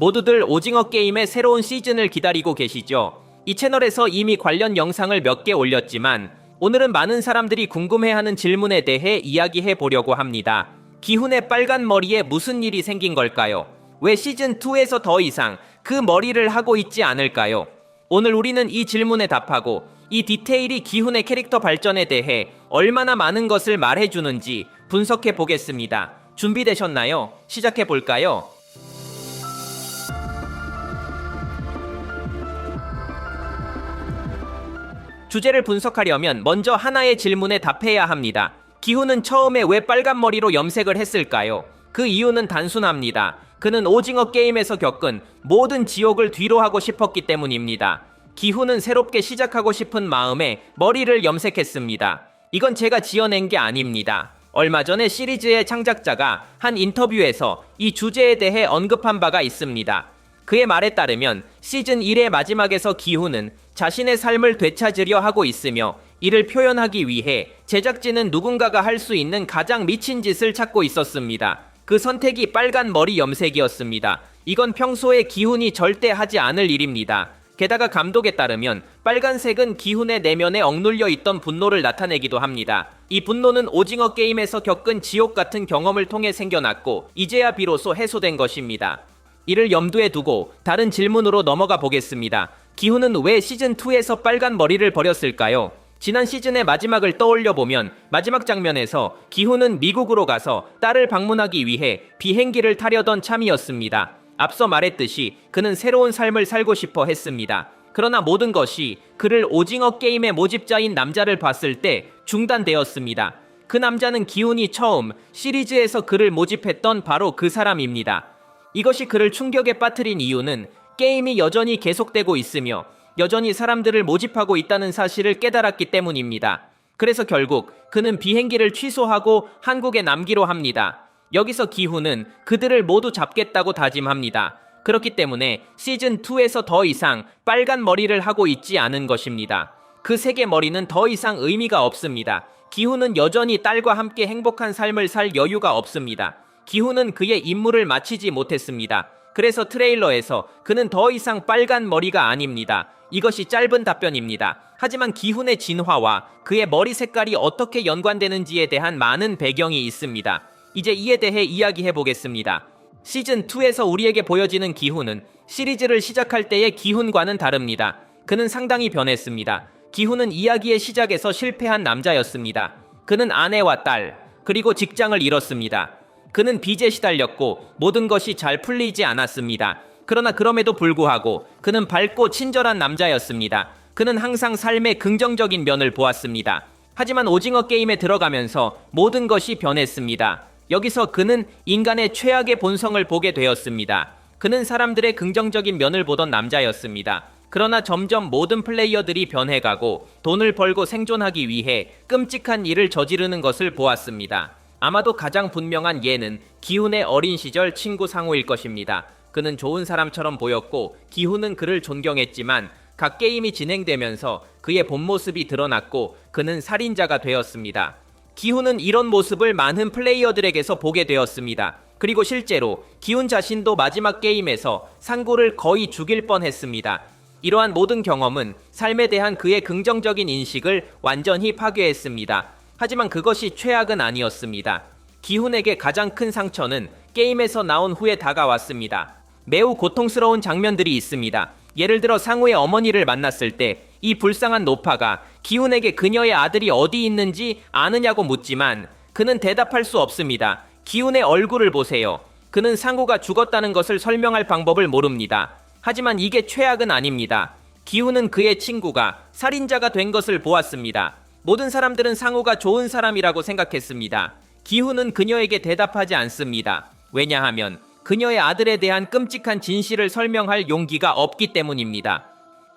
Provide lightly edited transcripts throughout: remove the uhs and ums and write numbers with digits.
모두들 오징어 게임의 새로운 시즌을 기다리고 계시죠? 이 채널에서 이미 관련 영상을 몇 개 올렸지만 오늘은 많은 사람들이 궁금해하는 질문에 대해 이야기해 보려고 합니다. 기훈의 빨간 머리에 무슨 일이 생긴 걸까요? 왜 시즌2에서 더 이상 그 머리를 하고 있지 않을까요? 오늘 우리는 이 질문에 답하고 이 디테일이 기훈의 캐릭터 발전에 대해 얼마나 많은 것을 말해주는지 분석해 보겠습니다. 준비되셨나요? 시작해 볼까요? 주제를 분석하려면 먼저 하나의 질문에 답해야 합니다. 기훈은 처음에 왜 빨간 머리로 염색을 했을까요? 그 이유는 단순합니다. 그는 오징어 게임에서 겪은 모든 지옥을 뒤로하고 싶었기 때문입니다. 기훈은 새롭게 시작하고 싶은 마음에 머리를 염색했습니다. 이건 제가 지어낸 게 아닙니다. 얼마 전에 시리즈의 창작자가 한 인터뷰에서 이 주제에 대해 언급한 바가 있습니다. 그의 말에 따르면 시즌 1의 마지막에서 기훈은 자신의 삶을 되찾으려 하고 있으며 이를 표현하기 위해 제작진은 누군가가 할 수 있는 가장 미친 짓을 찾고 있었습니다. 그 선택이 빨간 머리 염색이었습니다. 이건 평소에 기훈이 절대 하지 않을 일입니다. 게다가 감독에 따르면 빨간색은 기훈의 내면에 억눌려 있던 분노를 나타내기도 합니다. 이 분노는 오징어 게임에서 겪은 지옥 같은 경험을 통해 생겨났고 이제야 비로소 해소된 것입니다. 이를 염두에 두고 다른 질문으로 넘어가 보겠습니다. 기훈은 왜 시즌2에서 빨간 머리를 버렸을까요? 지난 시즌의 마지막을 떠올려보면 마지막 장면에서 기훈은 미국으로 가서 딸을 방문하기 위해 비행기를 타려던 참이었습니다. 앞서 말했듯이 그는 새로운 삶을 살고 싶어 했습니다. 그러나 모든 것이 그를 오징어 게임의 모집자인 남자를 봤을 때 중단되었습니다. 그 남자는 기훈이 처음 시리즈에서 그를 모집했던 바로 그 사람입니다. 이것이 그를 충격에 빠뜨린 이유는 게임이 여전히 계속되고 있으며 여전히 사람들을 모집하고 있다는 사실을 깨달았기 때문입니다. 그래서 결국 그는 비행기를 취소하고 한국에 남기로 합니다. 여기서 기훈은 그들을 모두 잡겠다고 다짐합니다. 그렇기 때문에 시즌2에서 더 이상 빨간 머리를 하고 있지 않은 것입니다. 그 색의 머리는 더 이상 의미가 없습니다. 기훈은 여전히 딸과 함께 행복한 삶을 살 여유가 없습니다. 기훈은 그의 임무를 마치지 못했습니다. 그래서 트레일러에서 그는 더 이상 빨간 머리가 아닙니다. 이것이 짧은 답변입니다. 하지만 기훈의 진화와 그의 머리 색깔이 어떻게 연관되는지에 대한 많은 배경이 있습니다. 이제 이에 대해 이야기해 보겠습니다. 시즌2에서 우리에게 보여지는 기훈은 시리즈를 시작할 때의 기훈과는 다릅니다. 그는 상당히 변했습니다. 기훈은 이야기의 시작에서 실패한 남자였습니다. 그는 아내와 딸, 그리고 직장을 잃었습니다. 그는 빚에 시달렸고 모든 것이 잘 풀리지 않았습니다. 그러나 그럼에도 불구하고 그는 밝고 친절한 남자였습니다. 그는 항상 삶의 긍정적인 면을 보았습니다. 하지만 오징어 게임에 들어가면서 모든 것이 변했습니다. 여기서 그는 인간의 최악의 본성을 보게 되었습니다. 그는 사람들의 긍정적인 면을 보던 남자였습니다. 그러나 점점 모든 플레이어들이 변해가고 돈을 벌고 생존하기 위해 끔찍한 일을 저지르는 것을 보았습니다. 아마도 가장 분명한 예는 기훈의 어린 시절 친구 상우일 것입니다. 그는 좋은 사람처럼 보였고 기훈은 그를 존경했지만 각 게임이 진행되면서 그의 본 모습이 드러났고 그는 살인자가 되었습니다. 기훈은 이런 모습을 많은 플레이어들에게서 보게 되었습니다. 그리고 실제로 기훈 자신도 마지막 게임에서 상구를 거의 죽일 뻔했습니다. 이러한 모든 경험은 삶에 대한 그의 긍정적인 인식을 완전히 파괴했습니다. 하지만 그것이 최악은 아니었습니다. 기훈에게 가장 큰 상처는 게임에서 나온 후에 다가왔습니다. 매우 고통스러운 장면들이 있습니다. 예를 들어 상우의 어머니를 만났을 때 이 불쌍한 노파가 기훈에게 그녀의 아들이 어디 있는지 아느냐고 묻지만 그는 대답할 수 없습니다. 기훈의 얼굴을 보세요. 그는 상우가 죽었다는 것을 설명할 방법을 모릅니다. 하지만 이게 최악은 아닙니다. 기훈은 그의 친구가 살인자가 된 것을 보았습니다. 모든 사람들은 상우가 좋은 사람이라고 생각했습니다. 기훈은 그녀에게 대답하지 않습니다. 왜냐하면 그녀의 아들에 대한 끔찍한 진실을 설명할 용기가 없기 때문입니다.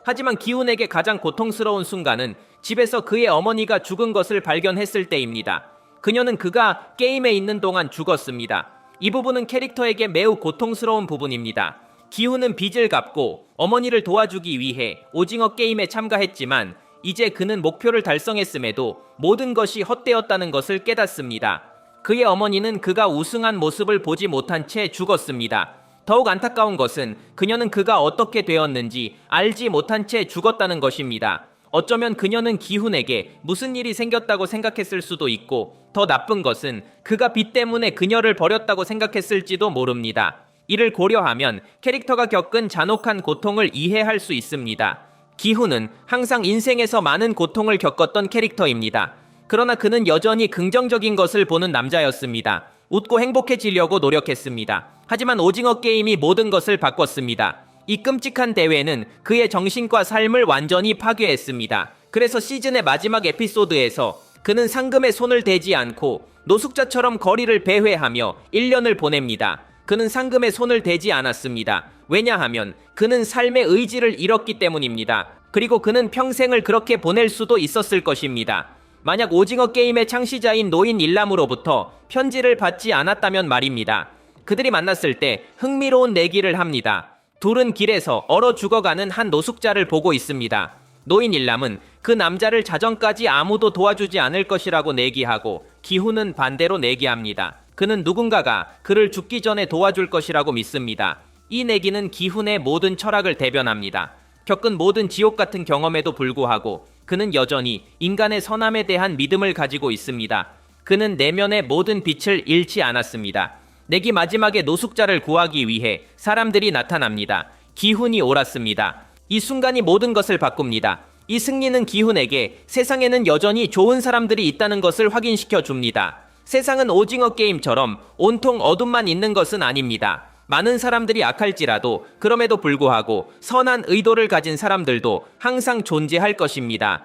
하지만 기훈에게 가장 고통스러운 순간은 집에서 그의 어머니가 죽은 것을 발견했을 때입니다. 그녀는 그가 게임에 있는 동안 죽었습니다. 이 부분은 캐릭터에게 매우 고통스러운 부분입니다. 기훈은 빚을 갚고 어머니를 도와주기 위해 오징어 게임에 참가했지만 이제 그는 목표를 달성했음에도 모든 것이 헛되었다는 것을 깨닫습니다. 그의 어머니는 그가 우승한 모습을 보지 못한 채 죽었습니다. 더욱 안타까운 것은 그녀는 그가 어떻게 되었는지 알지 못한 채 죽었다는 것입니다. 어쩌면 그녀는 기훈에게 무슨 일이 생겼다고 생각했을 수도 있고, 더 나쁜 것은 그가 빚 때문에 그녀를 버렸다고 생각했을지도 모릅니다. 이를 고려하면 캐릭터가 겪은 잔혹한 고통을 이해할 수 있습니다. 기훈은 항상 인생에서 많은 고통을 겪었던 캐릭터입니다. 그러나 그는 여전히 긍정적인 것을 보는 남자였습니다. 웃고 행복해지려고 노력했습니다. 하지만 오징어 게임이 모든 것을 바꿨습니다. 이 끔찍한 대회는 그의 정신과 삶을 완전히 파괴했습니다. 그래서 시즌의 마지막 에피소드에서 그는 상금에 손을 대지 않고 노숙자처럼 거리를 배회하며 1년을 보냅니다. 그는 상금에 손을 대지 않았습니다. 왜냐하면 그는 삶의 의지를 잃었기 때문입니다. 그리고 그는 평생을 그렇게 보낼 수도 있었을 것입니다. 만약 오징어 게임의 창시자인 노인 일람으로부터 편지를 받지 않았다면 말입니다. 그들이 만났을 때 흥미로운 내기를 합니다. 둘은 길에서 얼어 죽어가는 한 노숙자를 보고 있습니다. 노인 일람은 그 남자를 자정까지 아무도 도와주지 않을 것이라고 내기하고, 기훈은 반대로 내기합니다. 그는 누군가가 그를 죽기 전에 도와줄 것이라고 믿습니다. 이 내기는 기훈의 모든 철학을 대변합니다. 겪은 모든 지옥 같은 경험에도 불구하고 그는 여전히 인간의 선함에 대한 믿음을 가지고 있습니다. 그는 내면의 모든 빛을 잃지 않았습니다. 내기 마지막에 노숙자를 구하기 위해 사람들이 나타납니다. 기훈이 옳았습니다. 이 순간이 모든 것을 바꿉니다. 이 승리는 기훈에게 세상에는 여전히 좋은 사람들이 있다는 것을 확인시켜 줍니다. 세상은 오징어 게임처럼 온통 어둠만 있는 것은 아닙니다. 많은 사람들이 악할지라도 그럼에도 불구하고 선한 의도를 가진 사람들도 항상 존재할 것입니다.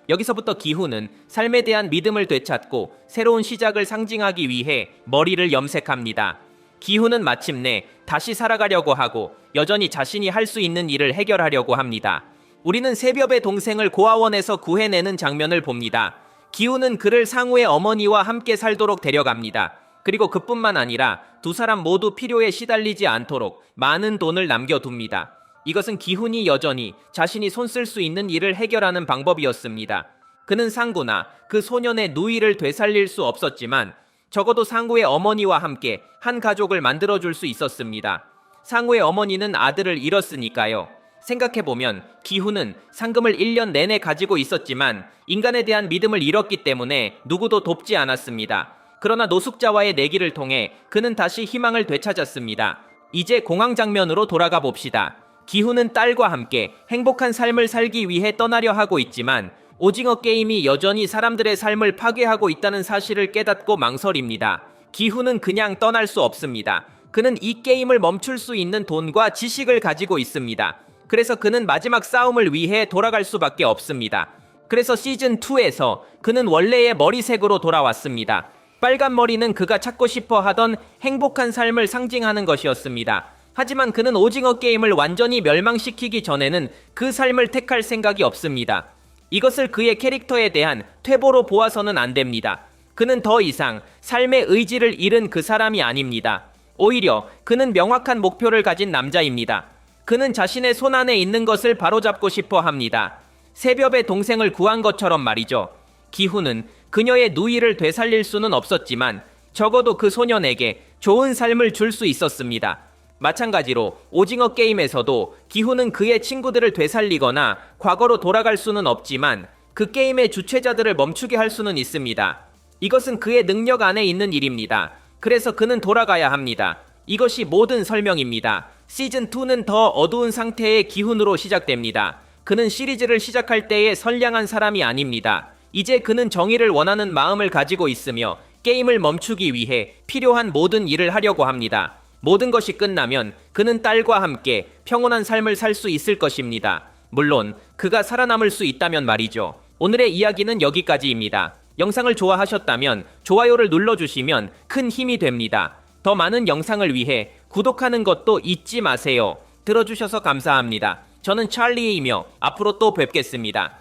여기서부터 기훈은 삶에 대한 믿음을 되찾고 새로운 시작을 상징하기 위해 머리를 염색합니다. 기훈은 마침내 다시 살아가려고 하고 여전히 자신이 할 수 있는 일을 해결하려고 합니다. 우리는 세뵑의 동생을 고아원에서 구해내는 장면을 봅니다. 기훈은 그를 상우의 어머니와 함께 살도록 데려갑니다. 그리고 그뿐만 아니라 두 사람 모두 필요에 시달리지 않도록 많은 돈을 남겨둡니다. 이것은 기훈이 여전히 자신이 손쓸 수 있는 일을 해결하는 방법이었습니다. 그는 상구나 그 소년의 누이를 되살릴 수 없었지만 적어도 상구의 어머니와 함께 한 가족을 만들어줄 수 있었습니다. 상구의 어머니는 아들을 잃었으니까요. 생각해보면 기훈은 상금을 1년 내내 가지고 있었지만 인간에 대한 믿음을 잃었기 때문에 누구도 돕지 않았습니다. 그러나 노숙자와의 내기를 통해 그는 다시 희망을 되찾았습니다. 이제 공황 장면으로 돌아가 봅시다. 기훈은 딸과 함께 행복한 삶을 살기 위해 떠나려 하고 있지만 오징어 게임이 여전히 사람들의 삶을 파괴하고 있다는 사실을 깨닫고 망설입니다. 기훈은 그냥 떠날 수 없습니다. 그는 이 게임을 멈출 수 있는 돈과 지식을 가지고 있습니다. 그래서 그는 마지막 싸움을 위해 돌아갈 수밖에 없습니다. 그래서 시즌2에서 그는 원래의 머리색으로 돌아왔습니다. 빨간 머리는 그가 찾고 싶어 하던 행복한 삶을 상징하는 것이었습니다. 하지만 그는 오징어 게임을 완전히 멸망시키기 전에는 그 삶을 택할 생각이 없습니다. 이것을 그의 캐릭터에 대한 퇴보로 보아서는 안 됩니다. 그는 더 이상 삶의 의지를 잃은 그 사람이 아닙니다. 오히려 그는 명확한 목표를 가진 남자입니다. 그는 자신의 손안에 있는 것을 바로잡고 싶어 합니다. 세뵑의 동생을 구한 것처럼 말이죠. 기훈은 그녀의 누이를 되살릴 수는 없었지만 적어도 그 소년에게 좋은 삶을 줄 수 있었습니다. 마찬가지로 오징어 게임에서도 기훈은 그의 친구들을 되살리거나 과거로 돌아갈 수는 없지만 그 게임의 주최자들을 멈추게 할 수는 있습니다. 이것은 그의 능력 안에 있는 일입니다. 그래서 그는 돌아가야 합니다. 이것이 모든 설명입니다. 시즌2는 더 어두운 상태의 기훈으로 시작됩니다. 그는 시리즈를 시작할 때의 선량한 사람이 아닙니다. 이제 그는 정의를 원하는 마음을 가지고 있으며 게임을 멈추기 위해 필요한 모든 일을 하려고 합니다. 모든 것이 끝나면 그는 딸과 함께 평온한 삶을 살 수 있을 것입니다. 물론 그가 살아남을 수 있다면 말이죠. 오늘의 이야기는 여기까지입니다. 영상을 좋아하셨다면 좋아요를 눌러주시면 큰 힘이 됩니다. 더 많은 영상을 위해 구독하는 것도 잊지 마세요. 들어주셔서 감사합니다. 저는 찰리이며 앞으로 또 뵙겠습니다.